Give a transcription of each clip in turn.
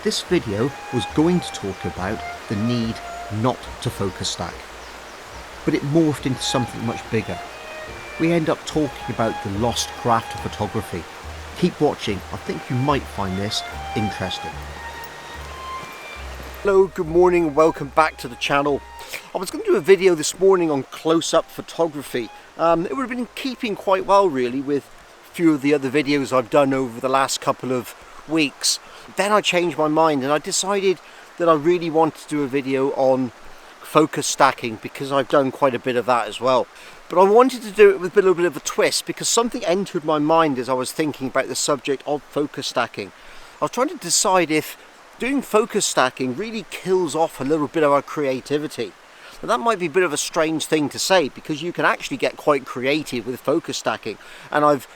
This video was going to talk about the need not to focus stack, but it morphed into something much bigger. We end up talking about the lost craft of photography. Keep watching, I think you might find this interesting. Hello, good morning, welcome back to the channel. I was going to do a video this morning on close-up photography. It would have been keeping quite well really with a few of the other videos I've done over the last couple of weeks. Then I changed my mind and I decided that I really wanted to do a video on focus stacking because I've done quite a bit of that as well. But I wanted to do it with a little bit of a twist because something entered my mind as I was thinking about the subject of focus stacking. I was trying to decide if doing focus stacking really kills off a little bit of our creativity. Now that might be a bit of a strange thing to say because you can actually get quite creative with focus stacking, and I've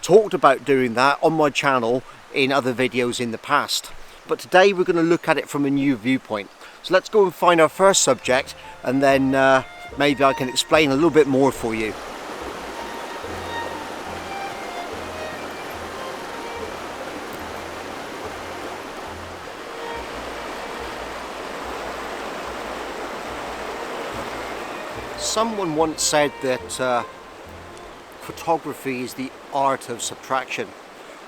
talked about doing that on my channel in other videos in the past. But today we're going to look at it from a new viewpoint. So let's go and find our first subject and then maybe I can explain a little bit more for you. Someone once said that photography is the art of subtraction.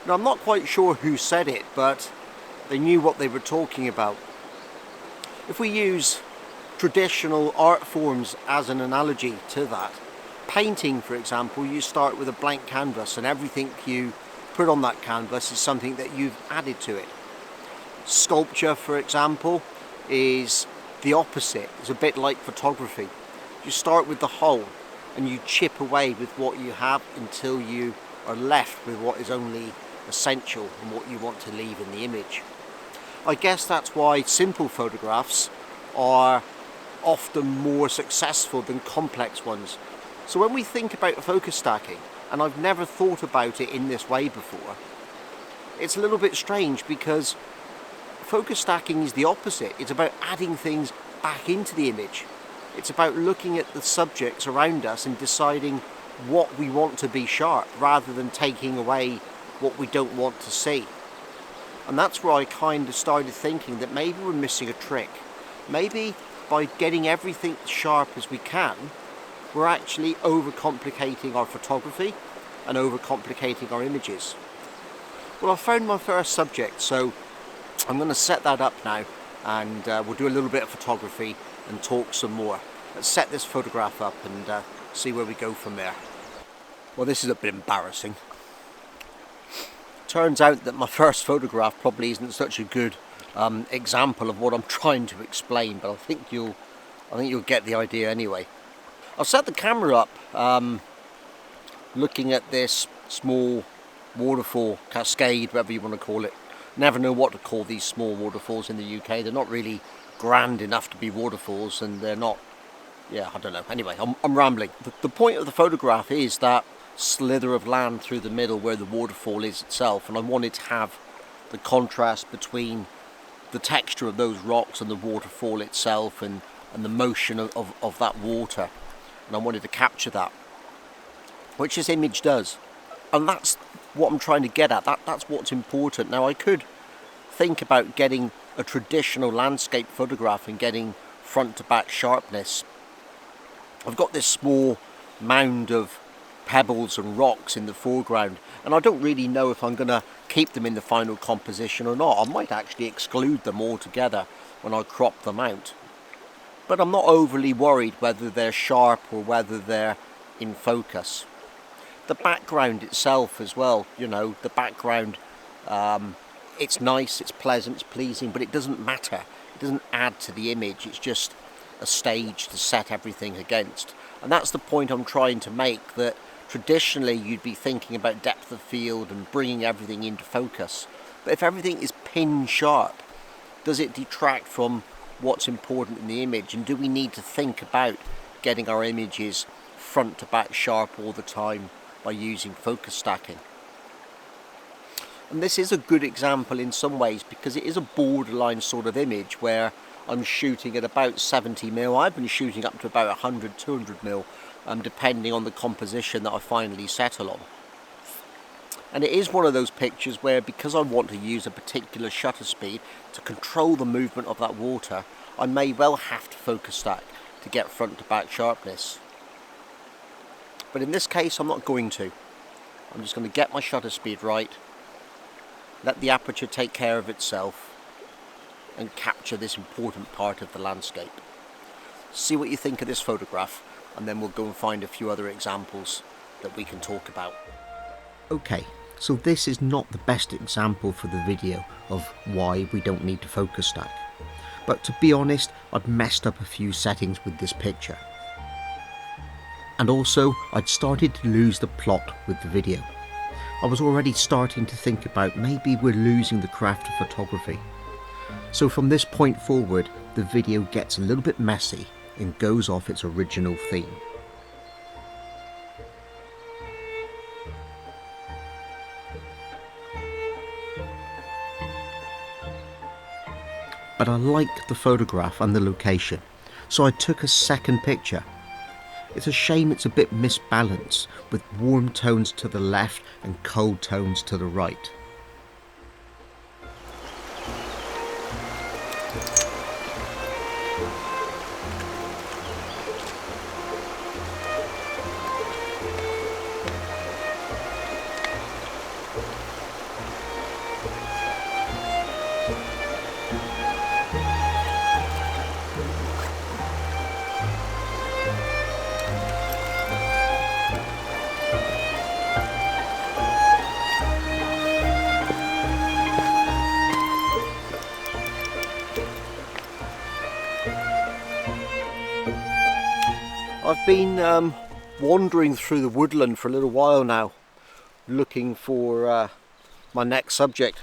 Now I'm not quite sure who said it, but they knew what they were talking about. If we use traditional art forms as an analogy to that, painting for example, you start with a blank canvas and everything you put on that canvas is something that you've added to it. Sculpture for example is the opposite. It's a bit like photography. You start with the whole and you chip away with what you have until you are left with what is only essential and what you want to leave in the image. I guess that's why simple photographs are often more successful than complex ones. So when we think about focus stacking, and I've never thought about it in this way before, it's a little bit strange because focus stacking is the opposite. It's about adding things back into the image. It's about looking at the subjects around us and deciding what we want to be sharp rather than taking away what we don't want to see. And that's where I kind of started thinking that maybe we're missing a trick. Maybe by getting everything sharp as we can, we're actually overcomplicating our photography and overcomplicating our images. Well, I found my first subject, so I'm going to set that up now and we'll do a little bit of photography and talk some more. Let's set this photograph up and see where we go from there. Well, this is a bit embarrassing. Turns out that my first photograph probably isn't such a good example of what I'm trying to explain, but I think you'll get the idea anyway. I'll set the camera up looking at this small waterfall, cascade, whatever you want to call it. Never know what to call these small waterfalls in the UK. They're not really grand enough to be waterfalls, and they're not, yeah, I don't know. Anyway, I'm rambling. The point of the photograph is that slither of land through the middle where the waterfall is itself, and I wanted to have the contrast between the texture of those rocks and the waterfall itself and the motion of that water, and I wanted to capture that, which this image does, and that's what I'm trying to get at. That's what's important. Now I could think about getting a traditional landscape photograph and getting front to back sharpness. I've got this small mound of pebbles and rocks in the foreground, and I don't really know if I'm going to keep them in the final composition or not. I might actually exclude them altogether when I crop them out, but I'm not overly worried whether they're sharp or whether they're in focus. The background itself as well, you know, the background, it's nice, it's pleasant, it's pleasing, but it doesn't matter. It doesn't add to the image. It's just a stage to set everything against. And that's the point I'm trying to make, that traditionally you'd be thinking about depth of field and bringing everything into focus. But if everything is pin sharp, does it detract from what's important in the image? And do we need to think about getting our images front to back sharp all the time by using focus stacking? And this is a good example in some ways because it is a borderline sort of image where I'm shooting at about 70mm. I've been shooting up to about 100-200mm depending on the composition that I finally settle on. And it is one of those pictures where, because I want to use a particular shutter speed to control the movement of that water, I may well have to focus stack to get front to back sharpness. But in this case I'm not going to. I'm just going to get my shutter speed right, let the aperture take care of itself, and capture this important part of the landscape. See what you think of this photograph, and then we'll go and find a few other examples that we can talk about. Okay, so this is not the best example for the video of why we don't need to focus stack. But to be honest, I'd messed up a few settings with this picture. And also, I'd started to lose the plot with the video. I was already starting to think about maybe we're losing the craft of photography. So from this point forward, the video gets a little bit messy and goes off its original theme. But I liked the photograph and the location, so I took a second picture. It's a shame it's a bit misbalanced, with warm tones to the left and cold tones to the right. I've been wandering through the woodland for a little while now, looking for my next subject.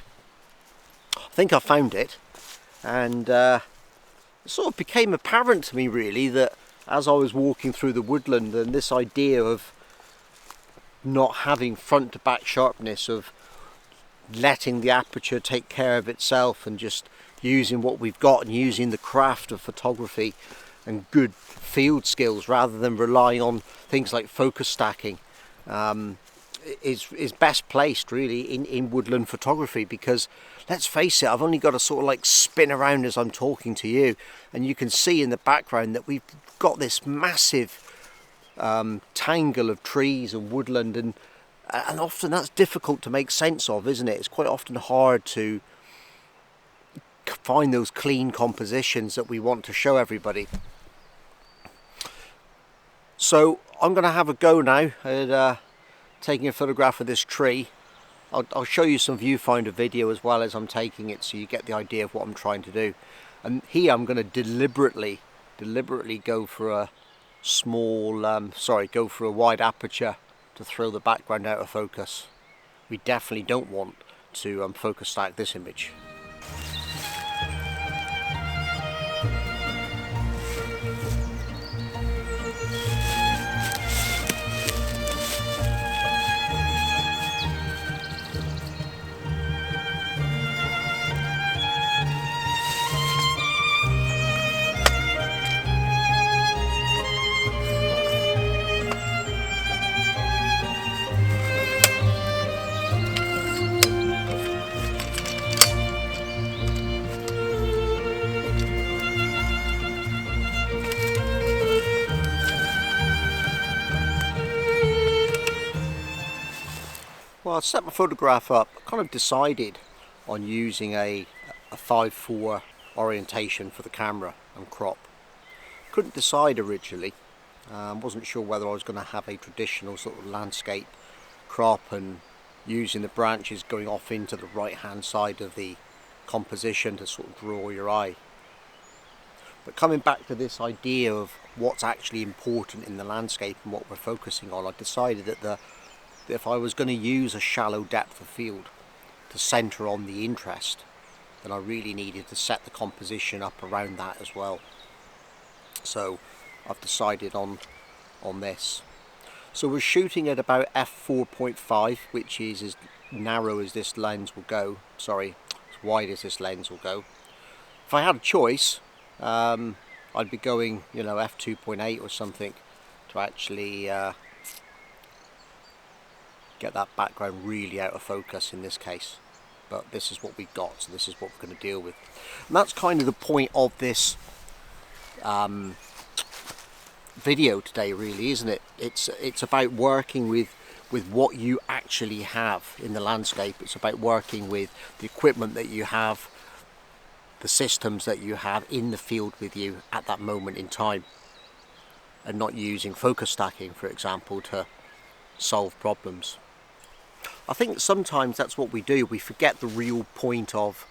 I think I found it, and it sort of became apparent to me really that as I was walking through the woodland, and this idea of not having front to back sharpness, of letting the aperture take care of itself and just using what we've got and using the craft of photography and good field skills rather than relying on things like focus stacking, is best placed really in woodland photography, because let's face it, I've only got to sort of like spin around as I'm talking to you, and you can see in the background that we've got this massive tangle of trees and woodland, and often that's difficult to make sense of, isn't it? It's quite often hard to find those clean compositions that we want to show everybody. So I'm going to have a go now at taking a photograph of this tree. I'll show you some viewfinder video as well as I'm taking it, so you get the idea of what I'm trying to do. And here I'm going to deliberately go for a go for a wide aperture to throw the background out of focus. We definitely don't want to focus stack this image. Well, I set my photograph up, kind of decided on using a 5:4 orientation for the camera and crop. Couldn't decide originally, wasn't sure whether I was going to have a traditional sort of landscape crop and using the branches going off into the right hand side of the composition to sort of draw your eye. But coming back to this idea of what's actually important in the landscape and what we're focusing on, I decided that if I was going to use a shallow depth of field to centre on the interest, then I really needed to set the composition up around that as well. So I've decided on this. So we're shooting at about f4.5, which is as narrow as this lens will go, sorry, as wide as this lens will go. If I had a choice, I'd be going, you know, f2.8 or something to actually get that background really out of focus in this case. But this is what we've got, so this is what we're going to deal with. And that's kind of the point of this video today, really, isn't it? It's about working with what you actually have in the landscape. It's about working with the equipment that you have, the systems that you have in the field with you at that moment in time, and not using focus stacking, for example, to solve problems. I think sometimes that's what we do. We forget the real point of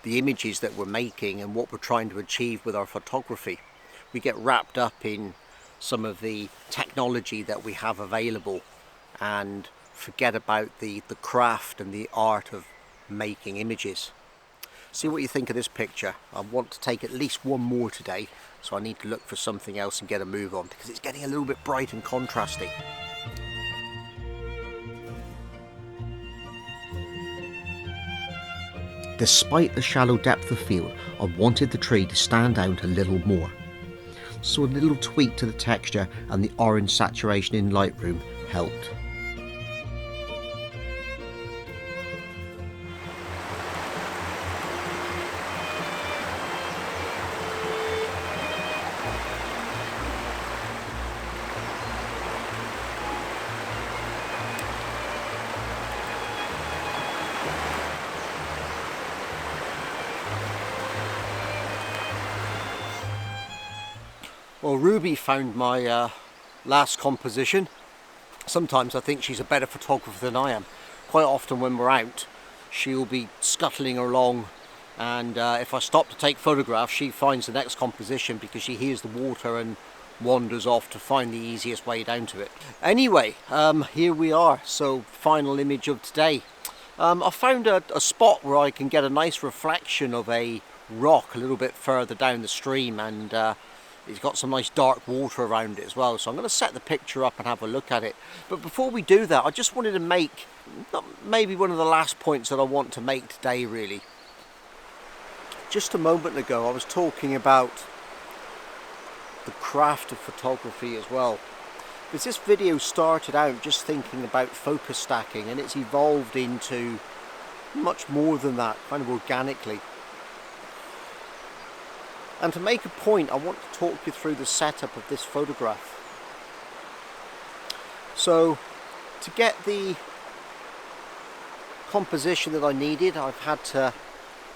the images that we're making and what we're trying to achieve with our photography. We get wrapped up in some of the technology that we have available and forget about the craft and the art of making images. See what you think of this picture. I want to take at least one more today, so I need to look for something else and get a move on, because it's getting a little bit bright and contrasty. Despite the shallow depth of field, I wanted the tree to stand out a little more. So a little tweak to the texture and the orange saturation in Lightroom helped. Well, Ruby found my last composition. Sometimes I think she's a better photographer than I am. Quite often when we're out, she'll be scuttling along, and if I stop to take photographs, she finds the next composition because she hears the water and wanders off to find the easiest way down to it. Anyway, here we are. So, final image of today. I found a spot where I can get a nice reflection of a rock a little bit further down the stream, and it's got some nice dark water around it as well, so I'm going to set the picture up and have a look at it. But before we do that, I just wanted to make maybe one of the last points that I want to make today, really. Just a moment ago I was talking about the craft of photography as well, because this video started out just thinking about focus stacking, and it's evolved into much more than that, kind of organically. And to make a point, I want to talk you through the setup of this photograph. So, to get the composition that I needed, I've had to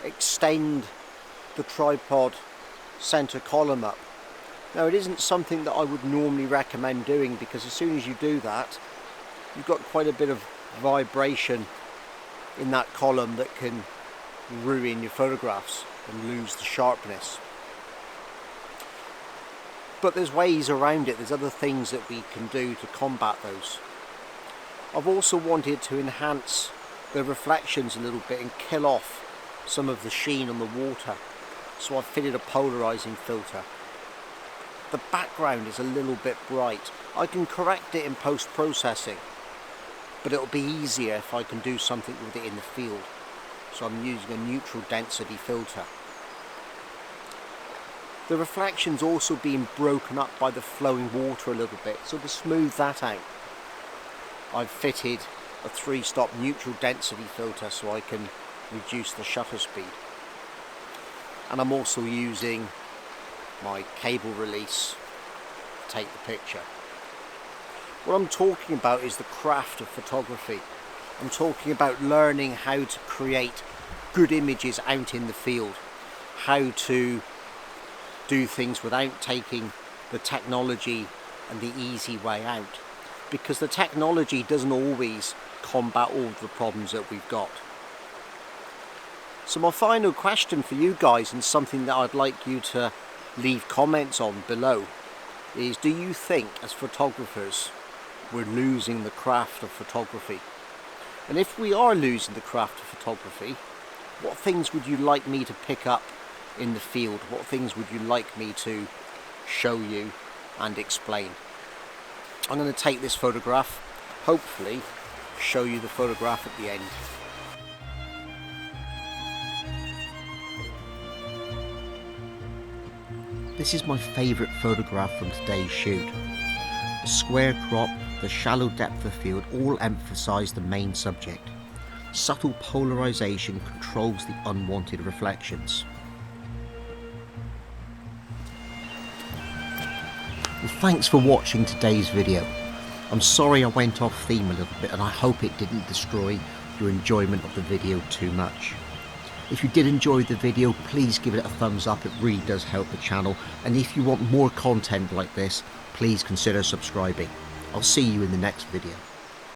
extend the tripod center column up. Now, it isn't something that I would normally recommend doing, because as soon as you do that, you've got quite a bit of vibration in that column that can ruin your photographs and lose the sharpness. But there's ways around it, there's other things that we can do to combat those. I've also wanted to enhance the reflections a little bit and kill off some of the sheen on the water, so I've fitted a polarizing filter. The background is a little bit bright. I can correct it in post-processing, but it'll be easier if I can do something with it in the field. So I'm using a neutral density filter. The reflection's also being broken up by the flowing water a little bit, so to smooth that out, I've fitted a 3-stop neutral density filter so I can reduce the shutter speed. And I'm also using my cable release to take the picture. What I'm talking about is the craft of photography. I'm talking about learning how to create good images out in the field, how to do things without taking the technology and the easy way out, because the technology doesn't always combat all of the problems that we've got. So my final question for you guys, and something that I'd like you to leave comments on below, is, do you think as photographers we're losing the craft of photography? And if we are losing the craft of photography, what things would you like me to pick up in the field? What things would you like me to show you and explain? I'm going to take this photograph, hopefully show you the photograph at the end. This is my favourite photograph from today's shoot. A square crop the shallow depth of field all emphasise the main subject. Subtle polarisation controls the unwanted reflections. Well, thanks for watching today's video. I'm sorry I went off theme a little bit, and I hope it didn't destroy your enjoyment of the video too much. If you did enjoy the video, please give it a thumbs up, it really does help the channel, and if you want more content like this, please consider subscribing. I'll see you in the next video.